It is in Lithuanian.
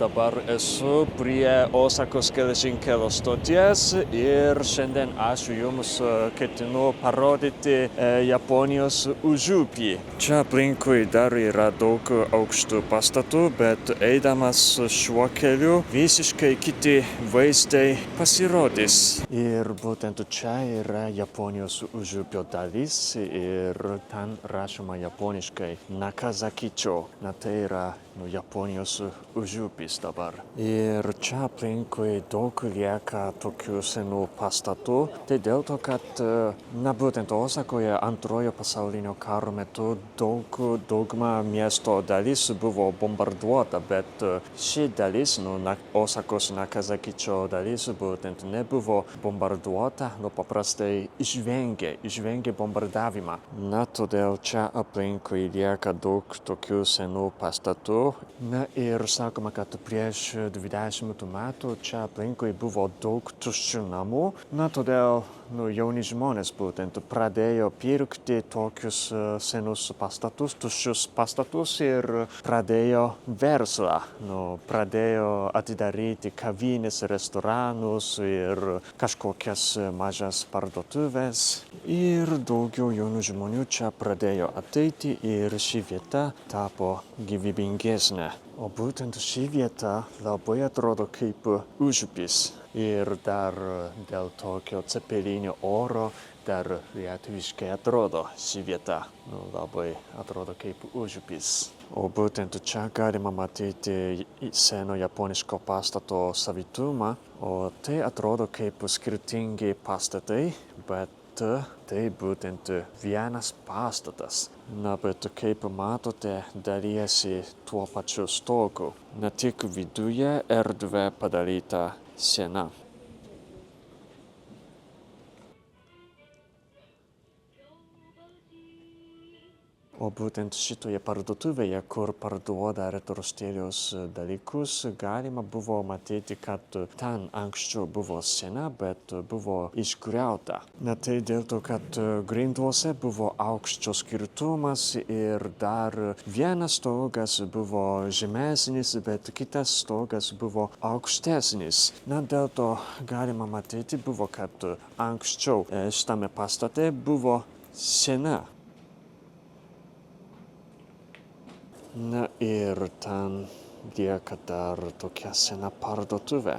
dabar esu prie Osakos geležinkelio stoties ir šiandien aš jums ketinu parodyti Japonijos užupį. Čia aplinkui dar yra daug aukštų pastatų, bet eidamas šiuo keliu visiškai kiti vaizdai pasirodys. Ir būtent čia yra Japonijos užupio dalis ir ten rašoma japoniškai Nakazakicho. Tai yra Japonijos užupis dabar. Ir čia aplinkui daug lieka tokių senų pastatų. Tai dėl to, kad būtent Osakoje antrojo pasaulinio karo metu dauguma miesto dalis buvo bombarduota, bet ši dalis, Osakos Nakazakicho dalis būtent nebuvo bombarduota, paprastai išvengė bombardavimą. Todėl čia aplinkui lieka daug tokių senų pastatų. Ir sakoma, kad prieš 20 metų čia aplinkui buvo daug tuščių namų. Todėl jauni žmonės būtent pradėjo pirkti tokius senus pastatus, tuščius pastatus ir pradėjo verslą. Pradėjo atidaryti kavinės, restoranus ir kažkokias mažas parduotuvės. Ir daugiau jaunų žmonių čia pradėjo ateiti ir ši vieta tapo gyvybingesnė. O būtent ši vieta labai atrodo kaip užupis. Ir dar dėl tokio cepelinio oro dar lietuviškai atrodo ši vieta. Labai atrodo kaip užupis. O būtent čia galima matyti seno japoniško pastato savitumą. O tai atrodo kaip skirtingi pastatai, bet tai būtent vienas pastatas. Bet kaip matote, dalijasi tuo pačiu stogu. Tik viduje erdvė padaryta sena. O būtent šitoje parduotuvėje, kur parduoda retro stiliaus dalykus, galima buvo matyti, kad ten anksčiau buvo sena, bet buvo išgriauta. Tai dėl to, kad grinduose buvo aukščio skirtumas ir dar vienas stogas buvo žemesnis, bet kitas stogas buvo aukštesnis. Dėl to galima matyti buvo, kad anksčiau šitame pastate buvo sena. Ir ten lieka dar tokia sena parduotuvė.